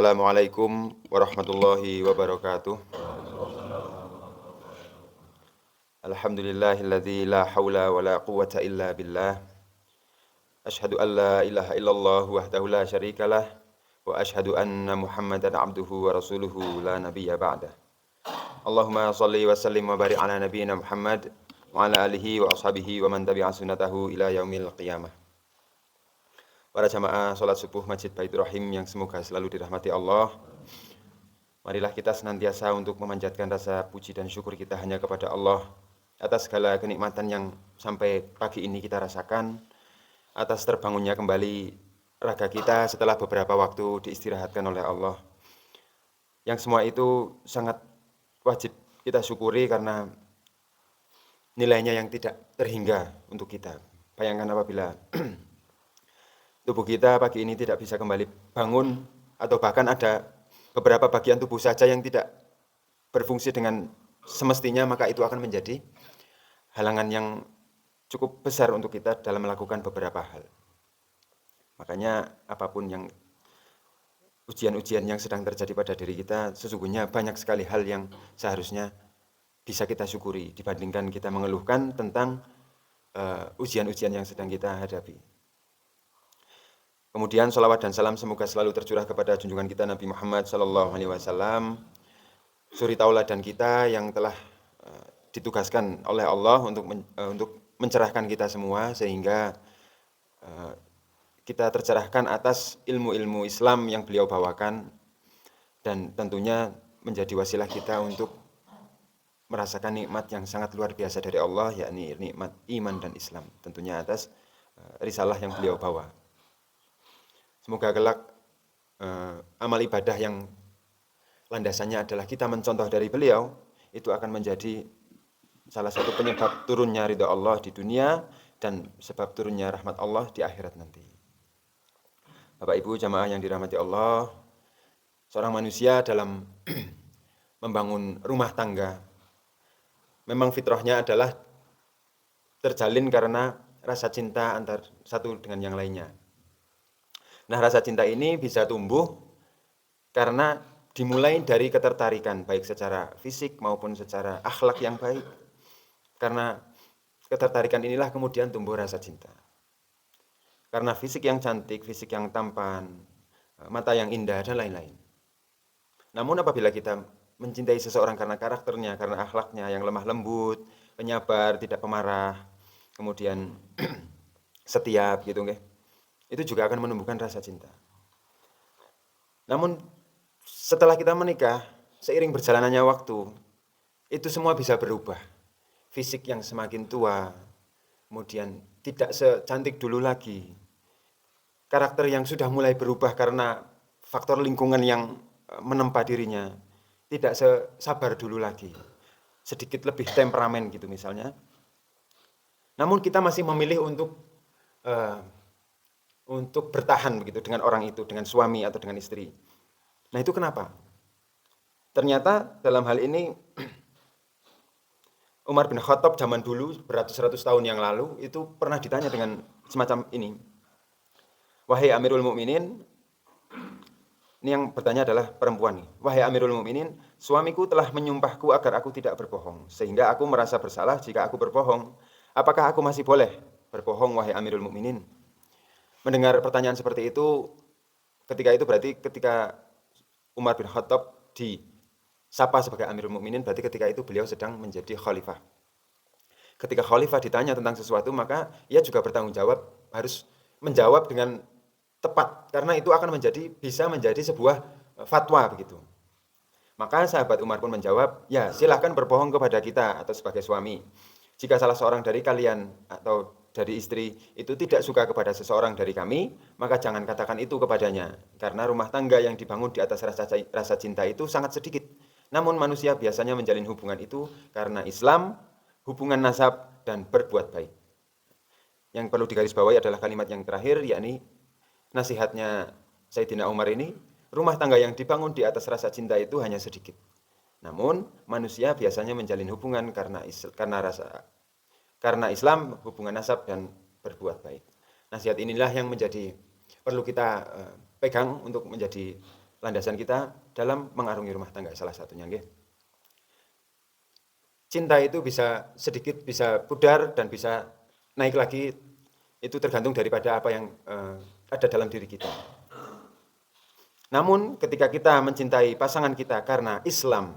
Assalamualaikum warahmatullahi wabarakatuh. Alhamdulillahilladzi la haula wa la quwwata illa billah. Asyhadu an la ilaha illallah wahdahu la syarikalah wa asyhadu anna Muhammadan abduhu wa rasuluhu la nabiyya ba'dah. Allahumma shalli wa sallim wa barik ala nabiyyina Muhammad wa ala alihi wa ashabihi wa man tabi'a sunnatahu ila yaumil qiyamah. Para jamaah salat subuh Masjid Baitur Rahim yang semoga selalu dirahmati Allah. Marilah kita senantiasa untuk memanjatkan rasa puji dan syukur kita hanya kepada Allah atas segala kenikmatan yang sampai pagi ini kita rasakan, atas terbangunnya kembali raga kita setelah beberapa waktu diistirahatkan oleh Allah. Yang semua itu sangat wajib kita syukuri karena nilainya yang tidak terhingga untuk kita. Bayangkan apabila tubuh kita pagi ini tidak bisa kembali bangun, atau bahkan ada beberapa bagian tubuh saja yang tidak berfungsi dengan semestinya, maka itu akan menjadi halangan yang cukup besar untuk kita dalam melakukan beberapa hal. Makanya apapun yang ujian-ujian yang sedang terjadi pada diri kita, sesungguhnya banyak sekali hal yang seharusnya bisa kita syukuri dibandingkan kita mengeluhkan tentang ujian-ujian yang sedang kita hadapi. Kemudian salawat dan salam semoga selalu tercurah kepada junjungan kita Nabi Muhammad SAW, suri tauladan kita yang telah ditugaskan oleh Allah untuk mencerahkan kita semua, sehingga kita tercerahkan atas ilmu-ilmu Islam yang beliau bawakan, dan tentunya menjadi wasilah kita untuk merasakan nikmat yang sangat luar biasa dari Allah, yakni nikmat iman dan Islam, tentunya atas risalah yang beliau bawa. Semoga kelak amal ibadah yang landasannya adalah kita mencontoh dari beliau, itu akan menjadi salah satu penyebab turunnya ridha Allah di dunia dan sebab turunnya rahmat Allah di akhirat nanti. Bapak Ibu jamaah yang dirahmati Allah, seorang manusia dalam membangun rumah tangga memang fitrahnya adalah terjalin karena rasa cinta antar satu dengan yang lainnya. Nah, rasa cinta ini bisa tumbuh karena dimulai dari ketertarikan, baik secara fisik maupun secara akhlak yang baik. Karena ketertarikan inilah kemudian tumbuh rasa cinta. Karena fisik yang cantik, fisik yang tampan, mata yang indah, dan lain-lain. Namun apabila kita mencintai seseorang karena karakternya, karena akhlaknya yang lemah lembut, penyabar, tidak pemarah, kemudian setia gitu, itu juga akan menumbuhkan rasa cinta. Namun setelah kita menikah, seiring berjalannya waktu, itu semua bisa berubah. Fisik yang semakin tua, kemudian tidak secantik dulu lagi. Karakter yang sudah mulai berubah karena faktor lingkungan yang menempa dirinya, tidak sesabar dulu lagi. Sedikit lebih temperamen gitu misalnya. Namun kita masih memilih untuk bertahan begitu dengan orang itu, dengan suami atau dengan istri. Nah, itu kenapa? Ternyata dalam hal ini Umar bin Khattab zaman dulu beratus-ratus tahun yang lalu itu pernah ditanya dengan semacam ini. Wahai Amirul Mukminin, ini yang bertanya adalah perempuan nih. Wahai Amirul Mukminin, suamiku telah menyumpahku agar aku tidak berbohong, sehingga aku merasa bersalah jika aku berbohong. Apakah aku masih boleh berbohong, wahai Amirul Mukminin? Mendengar pertanyaan seperti itu, ketika Umar bin Khattab disapa sebagai Amirul Mukminin, berarti ketika itu beliau sedang menjadi khalifah. Ketika khalifah ditanya tentang sesuatu, maka ia juga bertanggung jawab, harus menjawab dengan tepat, karena itu akan bisa menjadi sebuah fatwa begitu. Maka sahabat Umar pun menjawab, ya silahkan berbohong kepada kita atau sebagai suami. Jika salah seorang dari kalian atau dari istri itu tidak suka kepada seseorang dari kami, maka jangan katakan itu kepadanya. Karena rumah tangga yang dibangun di atas rasa cinta itu sangat sedikit. Namun manusia biasanya menjalin hubungan itu karena Islam, hubungan nasab, dan berbuat baik. Yang perlu digarisbawahi adalah kalimat yang terakhir, yakni nasihatnya Sayyidina Umar ini, rumah tangga yang dibangun di atas rasa cinta itu hanya sedikit. Namun manusia biasanya menjalin hubungan karena Islam, hubungan nasab, dan berbuat baik. Nasihat inilah yang perlu kita pegang untuk menjadi landasan kita dalam mengarungi rumah tangga salah satunya nggih. Cinta itu bisa sedikit bisa pudar dan bisa naik lagi, itu tergantung daripada apa yang ada dalam diri kita. Namun ketika kita mencintai pasangan kita karena Islam,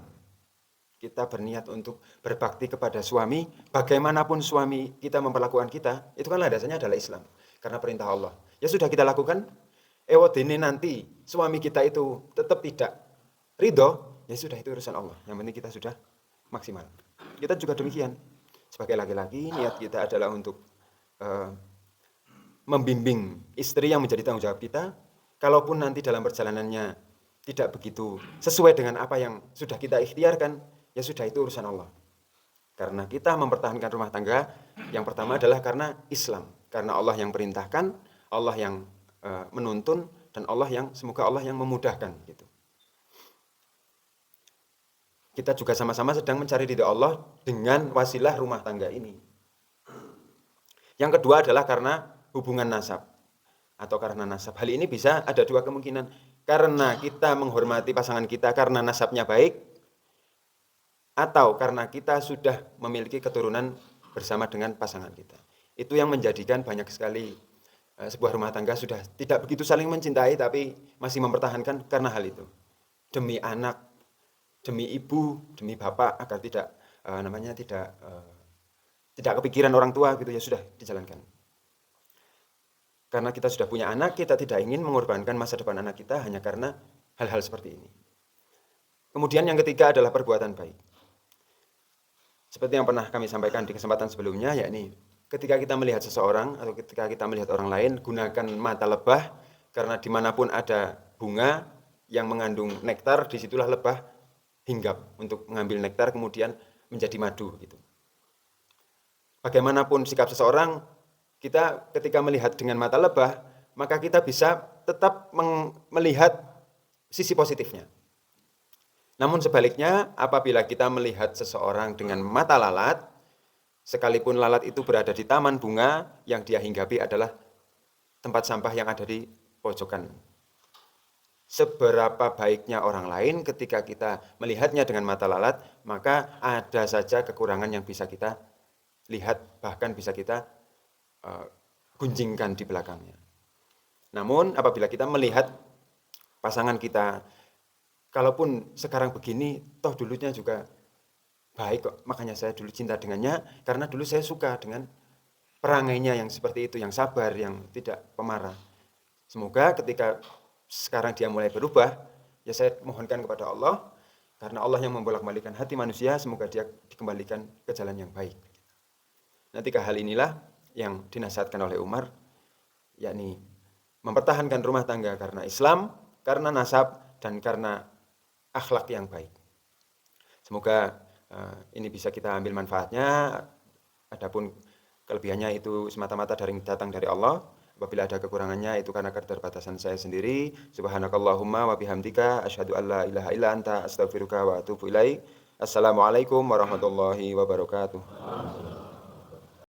kita berniat untuk berbakti kepada suami, bagaimanapun suami kita memperlakukan kita, itu kan landasannya adalah Islam, karena perintah Allah. Ya sudah kita lakukan, ewodene nanti suami kita itu tetap tidak ridho, ya sudah itu urusan Allah. Yang penting kita sudah maksimal. Kita juga demikian. Sebagai laki-laki, niat kita adalah untuk membimbing istri yang menjadi tanggung jawab kita. Kalaupun nanti dalam perjalanannya tidak begitu sesuai dengan apa yang sudah kita ikhtiarkan, ya sudah itu urusan Allah. Karena kita mempertahankan rumah tangga, yang pertama adalah karena Islam. Karena Allah yang perintahkan, Allah yang menuntun, dan semoga Allah yang memudahkan. Gitu. Kita juga sama-sama sedang mencari ridha Allah dengan wasilah rumah tangga ini. Yang kedua adalah karena hubungan nasab atau karena nasab. Hal ini bisa ada dua kemungkinan. Karena kita menghormati pasangan kita karena nasabnya baik, atau karena kita sudah memiliki keturunan bersama dengan pasangan kita. Itu yang menjadikan banyak sekali sebuah rumah tangga sudah tidak begitu saling mencintai, tapi masih mempertahankan karena hal itu. Demi anak, demi ibu, demi bapak, agar tidak kepikiran orang tua gitu, ya sudah dijalankan. Karena kita sudah punya anak, kita tidak ingin mengorbankan masa depan anak kita hanya karena hal-hal seperti ini. Kemudian yang ketiga adalah perbuatan baik. Seperti yang pernah kami sampaikan di kesempatan sebelumnya, yakni ketika kita melihat seseorang atau ketika kita melihat orang lain, gunakan mata lebah, karena dimanapun ada bunga yang mengandung nektar, disitulah lebah hinggap untuk mengambil nektar kemudian menjadi madu. Gitu. Bagaimanapun sikap seseorang, kita ketika melihat dengan mata lebah, maka kita bisa tetap melihat sisi positifnya. Namun sebaliknya, apabila kita melihat seseorang dengan mata lalat, sekalipun lalat itu berada di taman bunga, yang dia hinggapi adalah tempat sampah yang ada di pojokan. Seberapa baiknya orang lain ketika kita melihatnya dengan mata lalat, maka ada saja kekurangan yang bisa kita lihat, bahkan bisa kita gunjingkan di belakangnya. Namun apabila kita melihat pasangan kita, kalaupun sekarang begini, toh dulunya juga baik kok, makanya saya dulu cinta dengannya, karena dulu saya suka dengan perangainya yang seperti itu, yang sabar, yang tidak pemarah. Semoga ketika sekarang dia mulai berubah, ya saya mohonkan kepada Allah, karena Allah yang membolak-balikan hati manusia, semoga dia dikembalikan ke jalan yang baik. Nah, 3 hal inilah yang dinasihatkan oleh Umar, yakni mempertahankan rumah tangga karena Islam, karena nasab, dan karena akhlak yang baik. Semoga ini bisa kita ambil manfaatnya. Adapun kelebihannya itu semata-mata datang dari Allah. Apabila ada kekurangannya itu karena keterbatasan saya sendiri. Subhanakallahumma wa bihamdika asyhadu an la ilaha illa anta astaghfiruka wa atubu ilaik. Assalamualaikum warahmatullahi wabarakatuh.